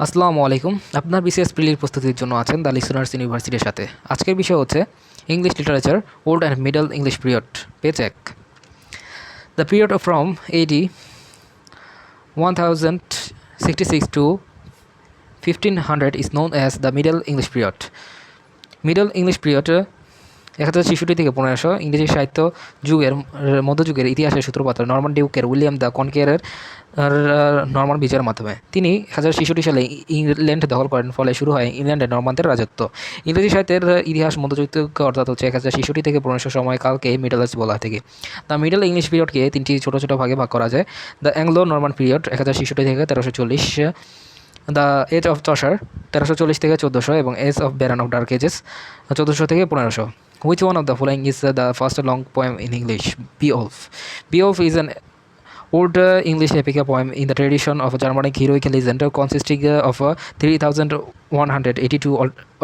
আসসালামু আলাইকুম। আপনার বিসিএস প্রিলির প্রস্তুতির জন্য আছেন দ্য লিসনার্স ইউনিভার্সিটির সাথে। আজকের বিষয় হচ্ছে English literature, old and middle English period, page 1। The period from AD 1066 to 1500 is known as the Middle English period. Middle English period 1066 থেকে 1500 ইংরেজি সাহিত্য যুগের মধ্যযুগের ইতিহাসের সূত্রপাত নরমান ডিউকের উইলিয়াম দ্য কনকেয়ারের নরমান বিজয়ের মাধ্যমে। তিনি 1066 সালে ইংল্যান্ড দখল করেন, ফলে শুরু হয় ইংল্যান্ডের নরমানদের রাজত্ব। ইংরেজি সাহিত্যের ইতিহাস মধ্যযুগ অর্থাৎ 1066 থেকে 1500 সময়কালকে মিডল এজ বলা থেকে। দ্য মিডল ইংলিশ পিরিয়ডকে তিনটি ছোট ছোট ভাগে ভাগ করা যায়। দ্য অ্যাংলো নরমান পিরিয়ড 1066 থেকে 1340, দ্য এজ অফ চসার 1340 থেকে 1400 এবং age of baron of dark ages 1400 থেকে 1500. Which one of the following is the first long poem in English? Beowulf. Beowulf is an old English epic poem in the tradition of a Germanic heroic legend consisting of 3,182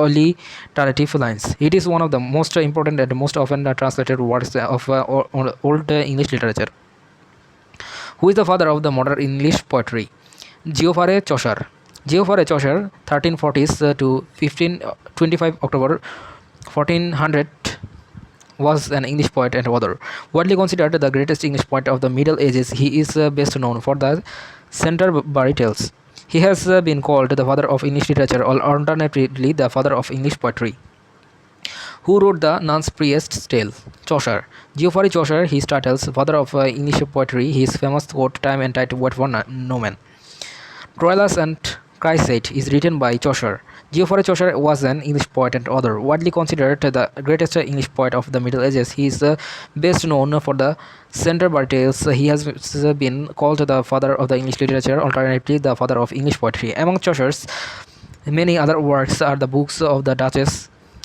alliterative lines. It is one of the most important and most often translated works of old English literature. Who is the father of the modern English poetry? Geoffrey Chaucer. Geoffrey Chaucer, 1340s to 25 October 1400, was an English poet and author. Widely considered the greatest English poet of the Middle Ages, he is best known for the Canterbury Tales. He has been called the father of English literature, or alternatively the father of English poetry. Who wrote the Nun's Priest's Tale? Chaucer. Geoffrey Chaucer, his titles, father of English poetry, his famous quote, "Time and tide wait for no man." Troilus and Chrysaid is written by Chaucer. Geoffrey Chaucer was an English poet and author, widely considered the greatest English poet of the Middle Ages. He is best known for the Canterbury Tales. He has been called the father of the English literature, alternatively the father of English poetry. Among Chaucer's many other works are the books of the Duchess,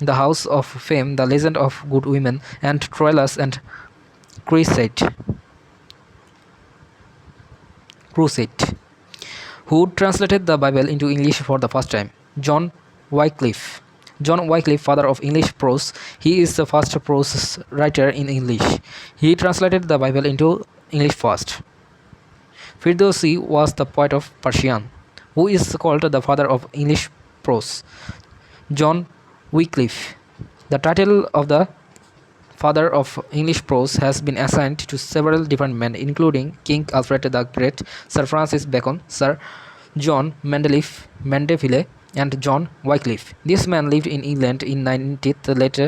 The House of Fame, The Legend of Good Women, and Troilus and Crusade. Who translated the Bible into English for the first time? John Wycliffe. John Wycliffe, father of English prose. He is the first prose writer in English. He translated the Bible into English first. Firdausi was the poet of Persian. Who is called the father of English prose? John Wycliffe. The title of the father of English prose has been assigned to several different men, including King Alfred the Great, Sir Francis Bacon, Sir John Mandeville, and John Wycliffe. This man lived in England in 19th, late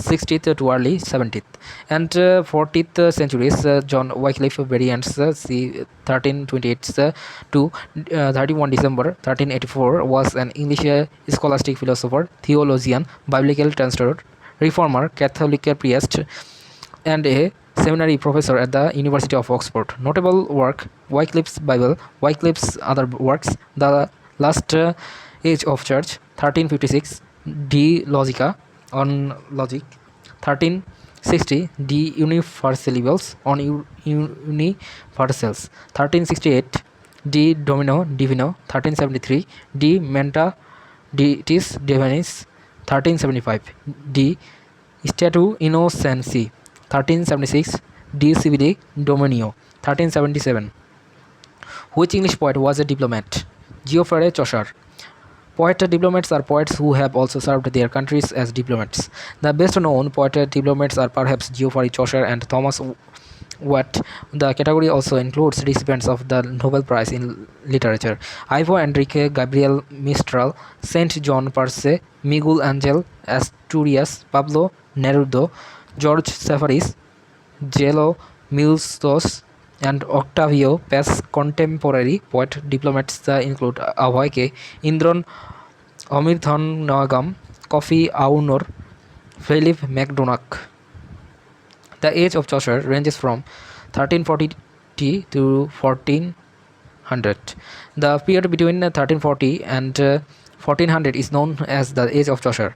16th to early 17th and 14th centuries. John Wycliffe variants c. 1328 to 31 December 1384 was an English scholastic philosopher, theologian, biblical translator, reformer, Catholic priest, and a seminary professor at the University of Oxford. Notable work: Wycliffe's Bible, Wycliffe's other works, The Last Age of Church, 1356, De Logica, on Logic, 1360, De Universalibus, on Universals, 1368, De Domino Divino, 1373, De Menta Deities Divinis, 1375, De Statu Innocentii, 1376, De Civili Dominio, 1377. Which English poet was a diplomat? Geoffrey Chaucer. Poet diplomats are poets who have also served their countries as diplomats. The best known poet diplomats are perhaps Geoffrey Chaucer and Thomas Watt. The category also includes recipients of the Nobel Prize in Literature: Ivo Enrique Gabriel Mistral, Saint John Perse, Miguel Angel Asturias, Pablo Neruda, George Safaris, Jello Milstos, and Octavio Paz. Contemporary poet diplomats include Avoy K. Indron, Omirthon Nagam, Kofi Aunor, Philip MacDonagh. The age of Chaucer ranges from 1340 to 1400. The period between 1340 and 1400 is known as the age of Chaucer.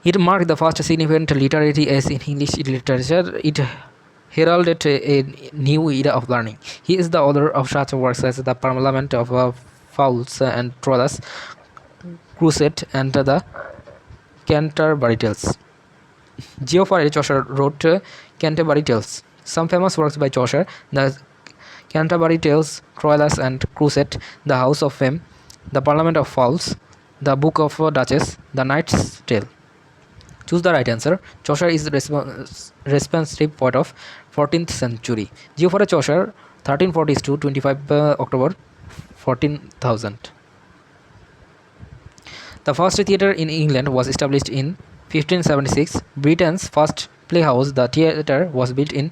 It marked the first significant literary age in English literature. It heralded a new era of learning. He is the author of such works as The Parliament of Fowls and Troilus, Crusade, and the Canterbury Tales. Geoffrey Chaucer wrote Canterbury Tales. Some famous works by Chaucer: The Canterbury Tales, Troilus and Crusade, The House of Fame, The Parliament of Fowls, The Book of Duchess, The Knight's Tale. Choose the right answer. Chaucer is the responsive poet of 14th century. Geoffrey Chaucer, 1340s to 25 October 14,000. The first theatre in England was established in 1576. Britain's first playhouse, the theatre, was built in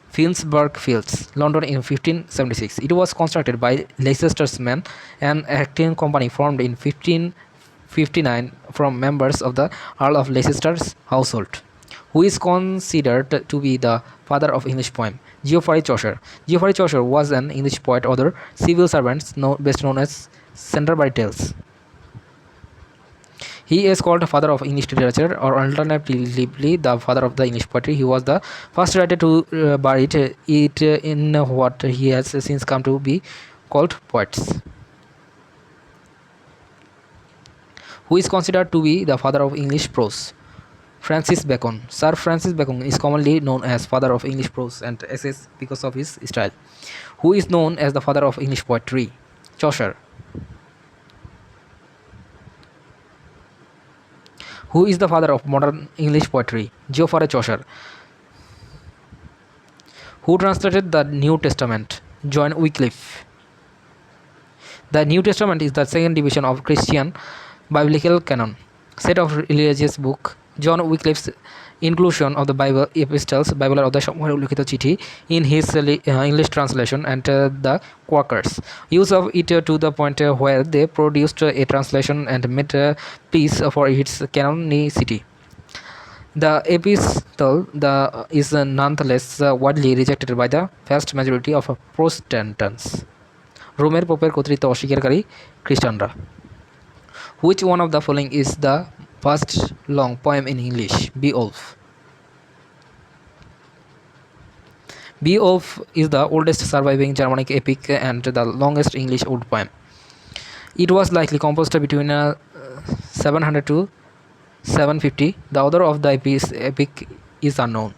Finsbury Fields, London in 1576. It was constructed by Leicester's men, an acting company formed in 1559 from members of the Earl of Leicester's household, who is considered to be the father of English poem. Geoffrey Chaucer. Geoffrey Chaucer was an English poet, author, civil servant, best known as Canterbury Tales. He is called the father of English literature, or alternatively the father of the English poetry. He was the first writer to bury it in what he has since come to be called poets. Who is considered to be the father of English prose? Francis Bacon. Sir Francis Bacon is commonly known as father of English prose and essays because of his style. Who is known as the father of English poetry? Chaucer. Who is the father of modern English poetry? Geoffrey Chaucer. Who translated the New Testament? John Wycliffe. The New Testament is the second division of Christian biblical canon, set of religious book. John Wycliffe's inclusion of the Bible epistles, Bible of the Somewhere Ulikito Chithi, in his English translation, and the Quakers' use of it to the point where they produced a translation and made peace for its canonicity. The epistle is nonetheless widely rejected by the vast majority of Protestants. রোমের পোপের কর্তৃত্ব অস্বীকারী খ্রিস্টানরা। Which one of the following is the first long poem in English? Beowulf. Beowulf is the oldest surviving Germanic epic and the longest English old poem. It was likely composed between 700 to 750. The author of the epic is unknown.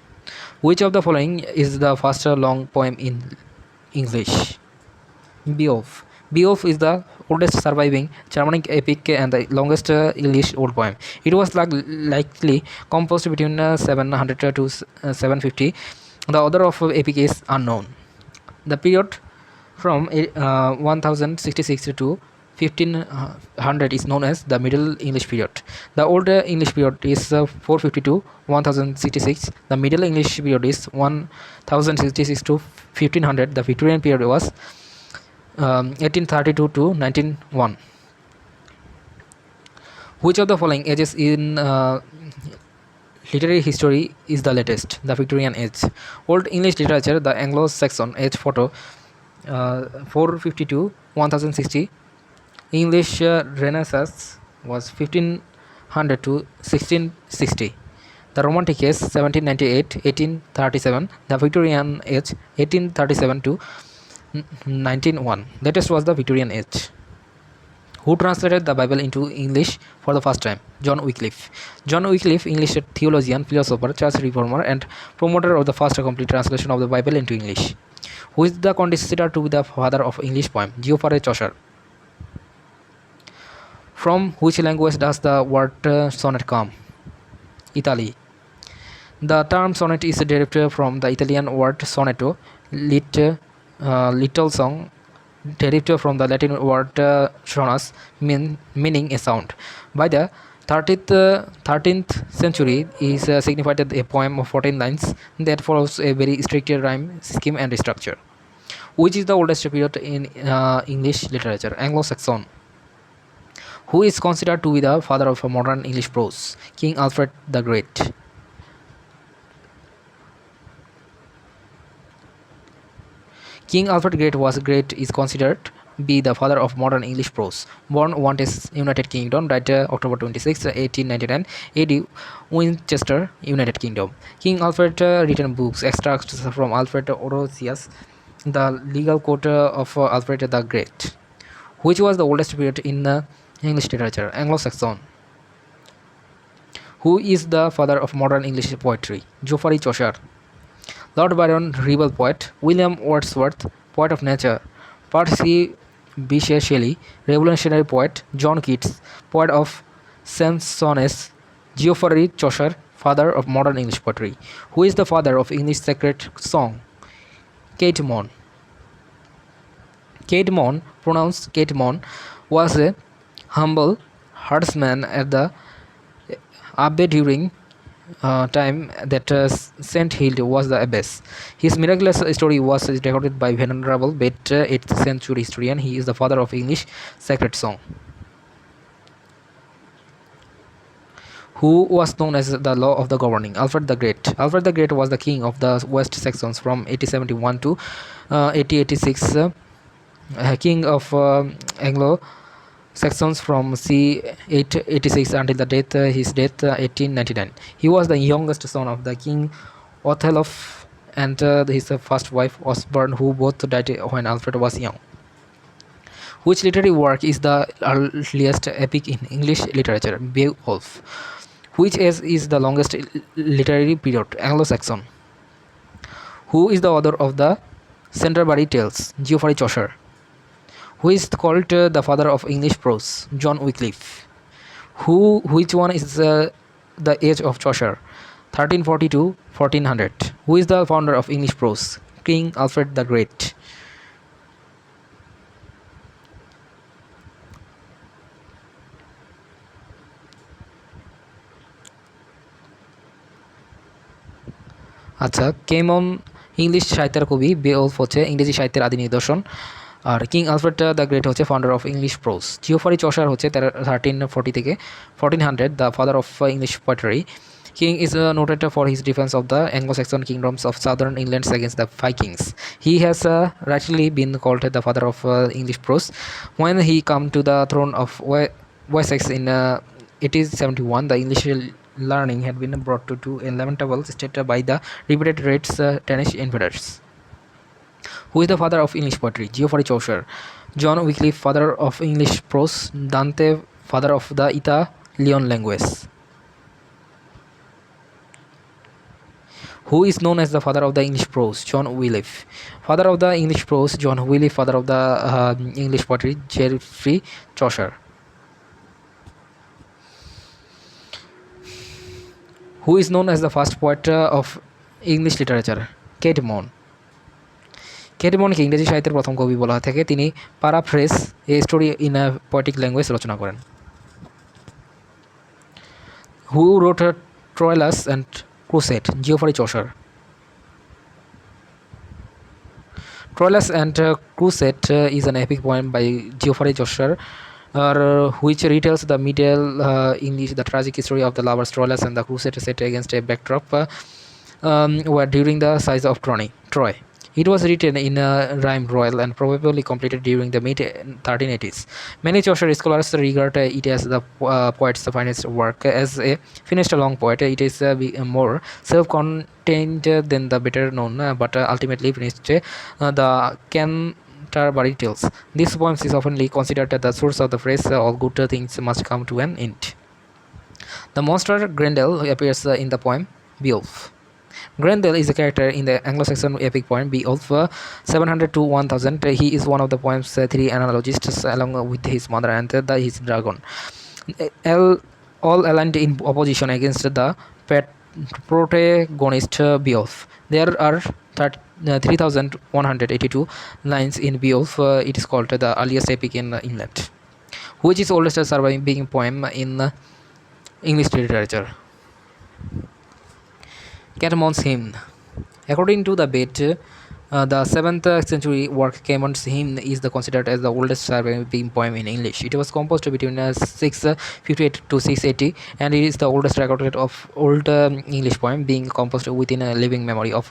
Which of the following is the first long poem in English? Beowulf. Beowulf is the oldest surviving Germanic epic and the longest English old poem. It was likely composed between 700 to 750. The author of epic is unknown. The period from 1066 to 1500 is known as the Middle English period. The Old English period is 450 to 1066. The Middle English period is 1066 to 1500. The Victorian period was 1832 to 1901. Which of the following ages in literary history is the latest? The Victorian age. Old English literature, the Anglo-Saxon age photo, 450 to 1060. English Renaissance was 1500 to 1660. The Romantic age, 1798 1837. The Victorian age, 1837 to 1901. Latest was the Victorian age. Who translated the Bible into English for the first time? John Wycliffe. John Wycliffe, English theologian, philosopher, church reformer, and promoter of the first complete translation of the Bible into English. Who is the considered to be the father of English poem? Geoffrey Chaucer. From which language does the word sonnet come? Italy. The term sonnet is derived from the Italian word sonetto, little song, derived from the Latin word sonus, meaning a sound. By the 13th century is signified a poem of 14 lines that follows a very strict rhyme scheme and structure. Which is the oldest period in English literature? Anglo-Saxon. Who is considered to be the father of modern English prose? King Alfred the Great. King Alfred Great is considered be the father of modern English prose. Born Wantes, United Kingdom, died October 26, 1899, AD, Winchester, United Kingdom. King Alfred written books, extracts from Alfred Orosius, the legal court of Alfred the Great. Which was the oldest period in English literature? Anglo-Saxon. Who is the father of modern English poetry? Geoffrey Chaucer. Lord Byron, rebel poet. William Wordsworth, poet of nature. Percy B.C. Shelley, revolutionary poet; John Keats, poet of Sansonets; Geoffrey Chaucer, father of modern English poetry. Who is the father of English sacred song? Kate Mon. Kate Mon, pronounced Kate Mon, was a humble herdsman at the Abbey during time that Saint Hild was the abbess. His miraculous story was recorded by Venerable Bede, 8th century historian. He is the father of English sacred song. Who was known as the law of the governing? Alfred the Great. Alfred the Great was the king of the West Saxons from 871 to 886, king of Anglo Saxons from c. 886 until his death 1899. He was the youngest son of the king Othellof and his first wife Osborne, who both died when Alfred was young. Which literary work is the earliest epic in English literature? Beowulf. Which age is the longest literary period? Anglo-Saxon. Who is the author of the Canterbury Tales? Geoffrey Chaucer. Who is called the father of English prose? John Wycliffe. Which one is the age of Chaucer? 1340 to 1400. Who is the founder of English prose? King Alfred the Great. আচ্ছা, কেমন English সাহিত্যের কবি? বেওলফ হচ্ছে ইংরেজি সাহিত্যের আদি নিদর্শন, আর কিং আলফ্রেড দ্য গ্রেট হচ্ছে founder of English prose. Geoffrey Chaucer হচ্ছে 1340 থেকে 1400, the father of English poetry. King is noted for his defense of the Anglo-Saxon kingdoms of southern England against the Vikings. He has rightly been called the father of English prose. When he came to the throne of Wessex in 1871, the English learning had been brought to a lamentable state by the repeated raids Danish invaders. Who is the father of English poetry? Geoffrey Chaucer. John Wycliffe, father of English prose. Dante, father of the Italian language. Who is known as the father of the English prose? John Wycliffe. Father of the English prose, John Wycliffe. Father of the English poetry, Geoffrey Chaucer. Who is known as the first poet of English literature? Kate Mon. Kate মনকে ইংরেজি সাহিত্যের প্রথম কবি বলা হয়ে থাকে। তিনি paraphrase a story in a poetic language রচনা করেন। Who wrote Troilus and Crusade? Geoffrey Chaucer. Troilus and Crusade is an epic poem by Geoffrey Chaucer, which retells the Middle English, the tragic story of the lovers Troilus and the Crusade set against a backdrop were during the siege of Troy. It was written in rhyme royal and probably completed during the mid-1380s. Many Chaucer scholars regard it as the poet's finest work. As a finished long poet, it is more self-contained than the better-known, but ultimately finished the Canterbury Tales. This poem is often considered the source of the phrase "all good things must come to an end." The monster Grendel appears in the poem Beowulf. Grendel is a character in the Anglo-Saxon epic poem Beowulf 700 to 1000. He is one of the poem's three analogists along with his mother and his dragon, all aligned in opposition against the protagonist Beowulf. There are 3182 lines in Beowulf. It is called the earliest epic in England. Which is oldest surviving poem in English literature? Caedmon's Hymn. According to the Bede, the 7th century work Caedmon's Hymn is considered as the oldest surviving poem in English. It was composed between 658 to 680, and it is the oldest recorded of old English poem, being composed within a living memory of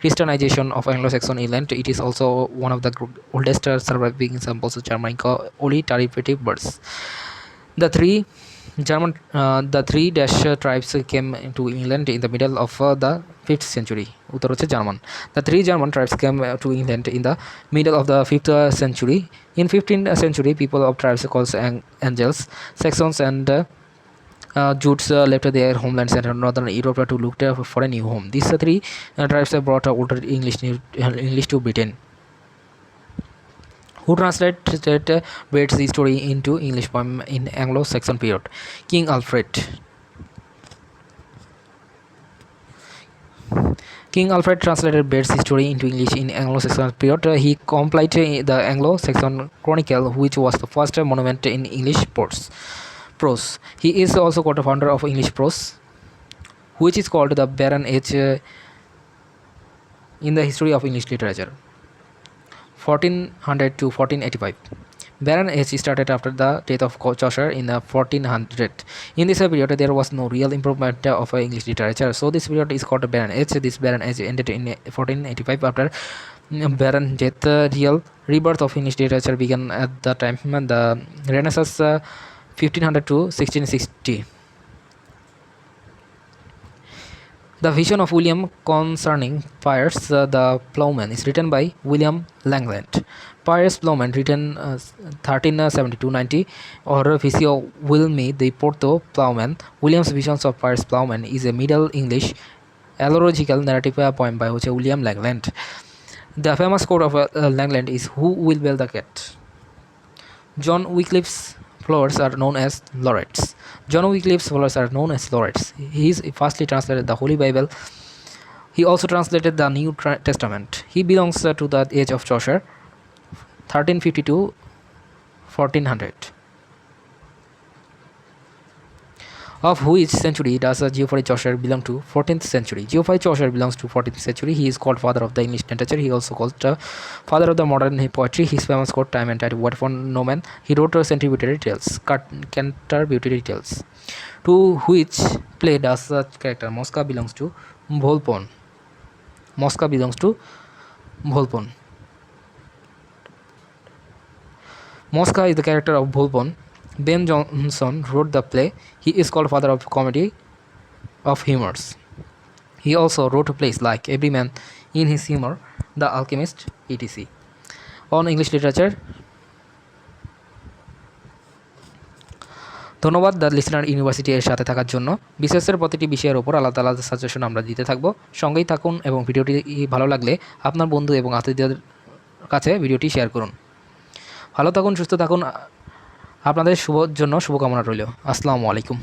Christianization of Anglo-Saxon England. It is also one of the oldest surviving examples of Germanic alliterative words. The three Dash tribes came to England in the middle of the 5th century. উত্তর হচ্ছে German. The three German tribes came to England in the middle of the 5th century. In 15th century, people of tribes called Angles, Saxons, and Jutes left their homelands in northern Europe to look for a new home. These three tribes brought older English to Britain. Who translated Bates' story into English poem in Anglo-Saxon period? King Alfred. King Alfred translated Bates' story into English in Anglo-Saxon period. He compiled the Anglo-Saxon Chronicle, which was the first monument in English prose. He is also co-founder of English prose, which is called the Baron Age in the history of English literature. 1400 to 1485. Baron Age started after the death of Chaucer in 1400. In this period, there was no real improvement of English literature, so this period is called Baron Age. This Baron Age ended in 1485 after Baron death. Real rebirth of English literature began at the time the Renaissance, 1500 to 1660. The Vision of William concerning Piers the Plowman is written by William Langland. Piers Plowman, written 1372-90, or Visio Wilmi the Porto Plowman. William's Visions of Piers Plowman is a Middle English allegorical narrative poem by William Langland. The famous quote of Langland is, "Who will build the cat?" John Wycliffe's flowers are known as laurets. John Wycliffe's flowers are known as laurets. He firstly translated the Holy Bible. He also translated the New Testament. He belongs to the age of Chaucer, 1350 to 1400. Of which century does Geoffrey Chaucer belong to? 14th century. Geoffrey Chaucer belongs to 14th century. He is called father of the English literature. He also called father of the modern poetry. His famous quote, "Time and Tide, what for no man." He wrote Canterbury Tales. Canterbury Tales. To which play does the character Mosca belongs to? Volpone. Mosca belongs to Volpone. Mosca is the character of Volpone. Ben Jonson wrote the play. He is called father of comedy of humors. He also wrote plays like Every Man in His Humor, The Alchemist, etc. On English literature. ধন্যবাদ the listener university এর সাথে থাকার জন্য। বিশেষের প্রতিটি বিষয়ের উপর আলাদা আলাদা সাজেশন আমরা দিতে থাকব। সঙ্গেই থাকুন এবং ভিডিওটি ভালো লাগলে আপনার বন্ধু এবং আত্মীয়দের কাছে ভিডিওটি শেয়ার করুন। ভালো থাকুন, সুস্থ থাকুন। আপনাদের জন্য শুভকামনা রইল। আসসালামু আলাইকুম।